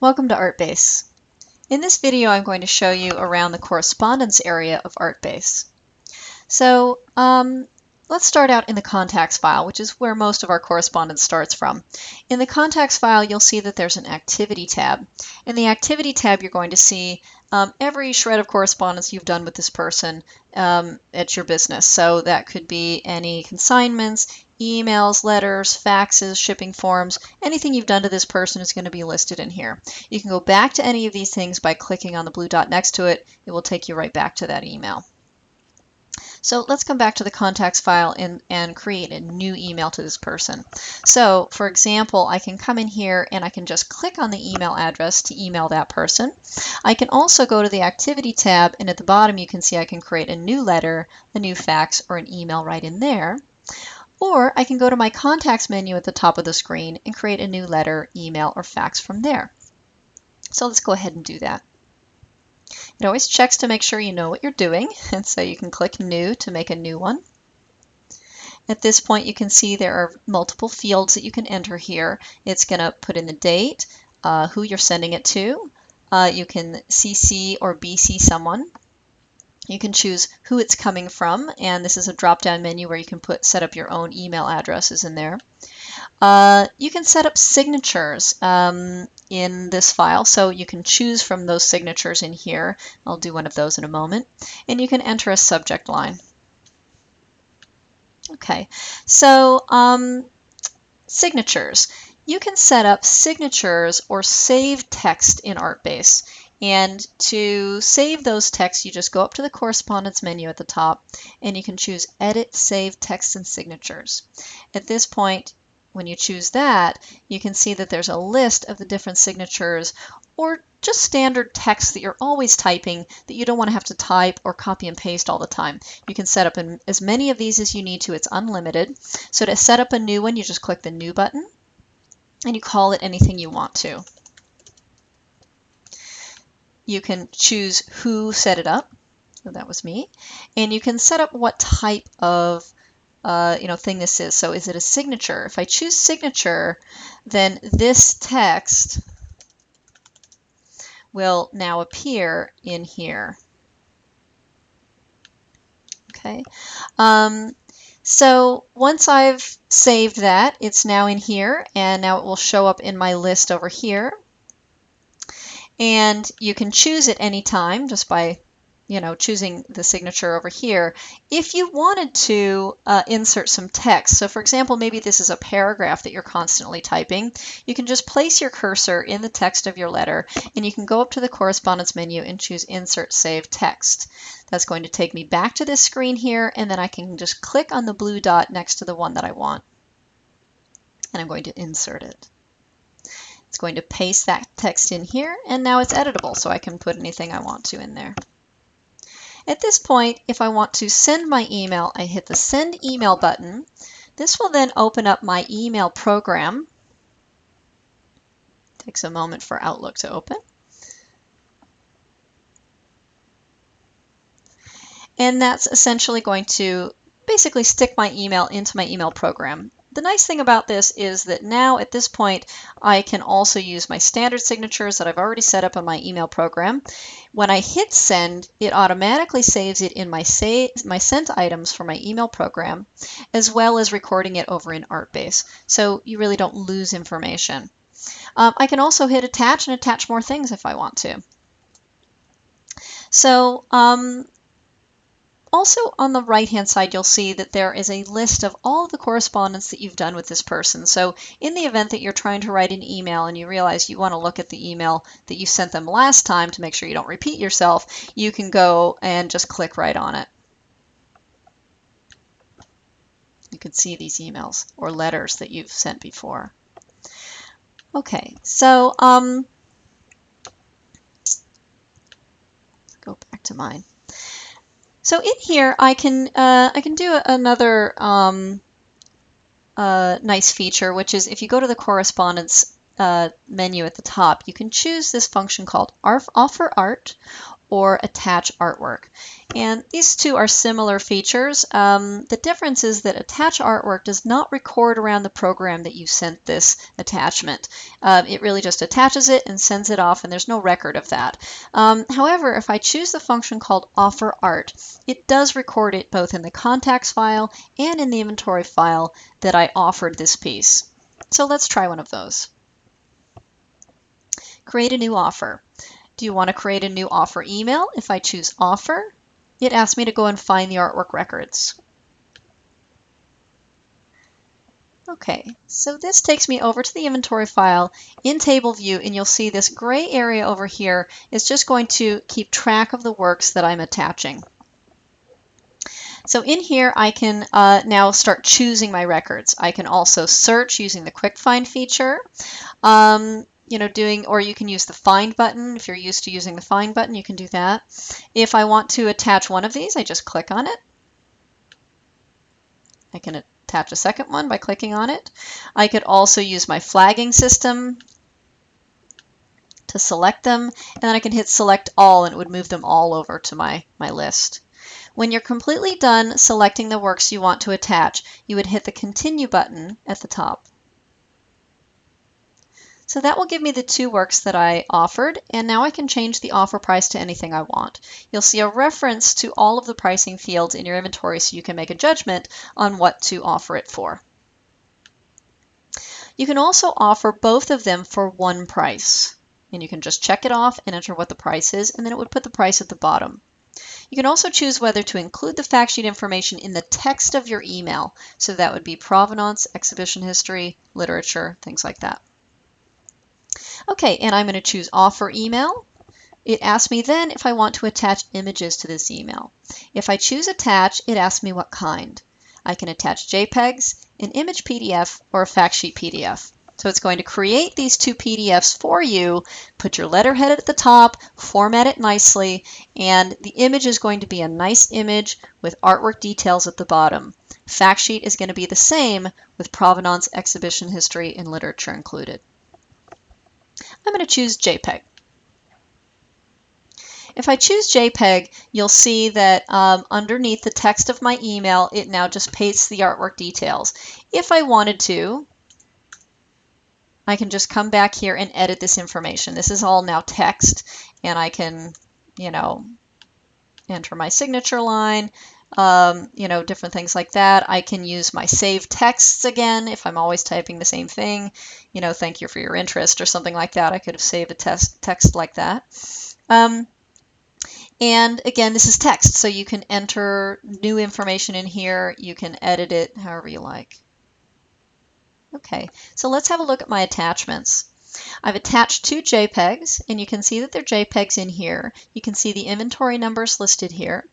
Welcome to ArtBase. In this video I'm going to show you around the correspondence area of ArtBase. So let's start out in the contacts file, which is where most of our correspondence starts from. In the contacts file you'll see that there's an activity tab. In the activity tab you're going to see every shred of correspondence you've done with this person at your business. So that could be any consignments, emails, letters, faxes, shipping forms, anything you've done to this person is going to be listed in here. You can go back to any of these things by clicking on the blue dot next to it. It will take you right back to that email. So let's come back to the contacts file and create a new email to this person. So for example, I can come in here and I can just click on the email address to email that person. I can also go to the activity tab, and at the bottom you can see I can create a new letter, a new fax, or an email right in there. Or I can go to my contacts menu at the top of the screen and create a new letter, email, or fax from there. So let's go ahead and do that. It always checks to make sure you know what you're doing, and so you can click New to make a new one. At this point you can see there are multiple fields that you can enter here. It's going to put in the date, who you're sending it to. You can CC or BC someone. You can choose who it's coming from, and this is a drop-down menu where you can set up your own email addresses in there. You can set up signatures in this file, so you can choose from those signatures in here. I'll do one of those in a moment. And you can enter a subject line. Okay, so signatures. You can set up signatures or save text in ArtBase. And to save those texts, you just go up to the correspondence menu at the top, and you can choose Edit, Save Text and Signatures. At this point, when you choose that, you can see that there's a list of the different signatures or just standard text that you're always typing that you don't want to have to type or copy and paste all the time. You can set up as many of these as you need to. It's unlimited. So to set up a new one, you just click the New button, and you call it anything you want to. You can choose who set it up. So that was me. And you can set up what type of thing this is. So is it a signature? If I choose signature, then this text will now appear in here. Okay. So once I've saved that, it's now in here, and now it will show up in my list over here. And you can choose at any time just by choosing the signature over here. If you wanted to insert some text, so for example, maybe this is a paragraph that you're constantly typing, you can just place your cursor in the text of your letter, and you can go up to the correspondence menu and choose Insert Save Text. That's going to take me back to this screen here, and then I can just click on the blue dot next to the one that I want, and I'm going to insert it. It's going to paste that text in here, and now it's editable, so I can put anything I want to in there. At this point, if I want to send my email, I hit the Send Email button. This will then open up my email program. It takes a moment for Outlook to open. And that's essentially going to basically stick my email into my email program. The nice thing about this is that now at this point I can also use my standard signatures that I've already set up on my email program. When I hit send, it automatically saves it in my sent items for my email program, as well as recording it over in ArtBase. So you really don't lose information. I can also hit attach and attach more things if I want to. So also on the right-hand side, you'll see that there is a list of all of the correspondence that you've done with this person. So in the event that you're trying to write an email and you realize you want to look at the email that you sent them last time to make sure you don't repeat yourself, you can go and just click right on it. You can see these emails or letters that you've sent before. Okay, so go back to mine. So in here, I can do another nice feature, which is if you go to the correspondence menu at the top, you can choose this function called Offer Art, or attach artwork. And these two are similar features. The difference is that attach artwork does not record around the program that you sent this attachment. It really just attaches it and sends it off, and there's no record of that. However, if I choose the function called Offer Art, it does record it both in the contacts file and in the inventory file that I offered this piece. So let's try one of those. Create a new offer. Do you want to create a new offer email? If I choose Offer, it asks me to go and find the artwork records. Okay, so this takes me over to the inventory file in table view, and you'll see this gray area over here is just going to keep track of the works that I'm attaching. So in here I can now start choosing my records. I can also search using the quick find feature. Or you can use the find button. If you're used to using the find button, you can do that. If I want to attach one of these, I just click on it. I can attach a second one by clicking on it. I could also use my flagging system to select them, and then I can hit select all, and it would move them all over to my list. When you're completely done selecting the works you want to attach, you would hit the continue button at the top. So that will give me the two works that I offered, and now I can change the offer price to anything I want. You'll see a reference to all of the pricing fields in your inventory so you can make a judgment on what to offer it for. You can also offer both of them for one price, and you can just check it off and enter what the price is, and then it would put the price at the bottom. You can also choose whether to include the fact sheet information in the text of your email, so that would be provenance, exhibition history, literature, things like that. Okay, and I'm going to choose Offer Email. It asks me then if I want to attach images to this email. If I choose Attach, it asks me what kind. I can attach JPEGs, an image PDF, or a fact sheet PDF. So it's going to create these two PDFs for you, put your letterhead at the top, format it nicely, and the image is going to be a nice image with artwork details at the bottom. Fact sheet is going to be the same with provenance, exhibition history, and literature included. I'm going to choose JPEG. If I choose JPEG, you'll see that underneath the text of my email, it now just pastes the artwork details. If I wanted to, I can just come back here and edit this information. This is all now text, and I can, enter my signature line, different things like that. I can use my save texts again if I'm always typing the same thing. Thank you for your interest or something like that. I could have saved a text like that. And again, this is text, so you can enter new information in here. You can edit it however you like. Okay, so let's have a look at my attachments. I've attached two JPEGs, and you can see that they're JPEGs in here. You can see the inventory numbers listed here.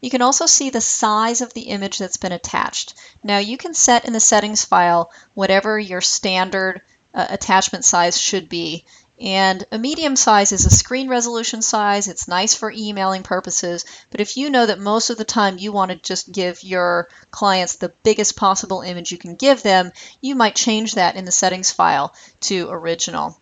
You can also see the size of the image that's been attached. Now you can set in the settings file whatever your standard attachment size should be. And a medium size is a screen resolution size. It's nice for emailing purposes, but if you know that most of the time you want to just give your clients the biggest possible image you can give them, you might change that in the settings file to original.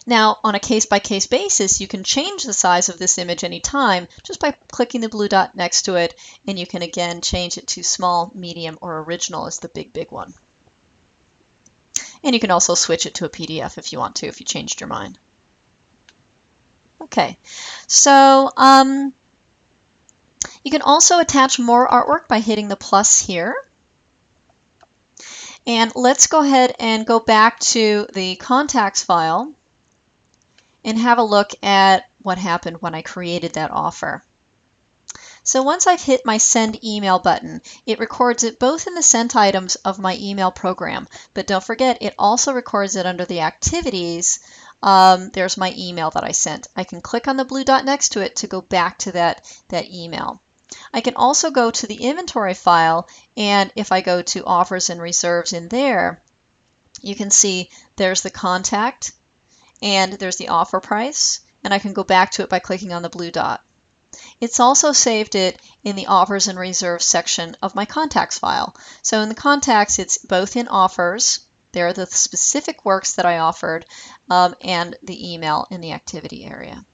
Now, on a case-by-case basis, you can change the size of this image anytime just by clicking the blue dot next to it, and you can again change it to small, medium, or original as the big one. And you can also switch it to a PDF if you want to, if you changed your mind. Okay, so you can also attach more artwork by hitting the plus here. And let's go ahead and go back to the contacts file and have a look at what happened when I created that offer. So once I've hit my send email button, it records it both in the sent items of my email program, but don't forget it also records it under the activities. There's my email that I sent. I can click on the blue dot next to it to go back to that email. I can also go to the inventory file, and if I go to offers and reserves in there, you can see there's the contact and there's the offer price, and I can go back to it by clicking on the blue dot. It's also saved it in the offers and reserves section of my contacts file. So in the contacts, it's both in offers, there are the specific works that I offered, and the email in the activity area.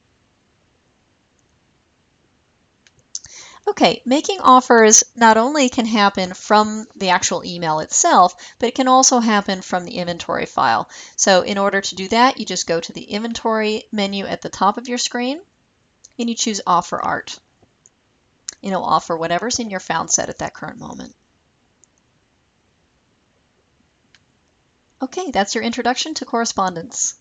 Okay, making offers not only can happen from the actual email itself, but it can also happen from the inventory file. So in order to do that, you just go to the inventory menu at the top of your screen and you choose Offer Art. And it'll offer whatever's in your found set at that current moment. Okay, that's your introduction to correspondence.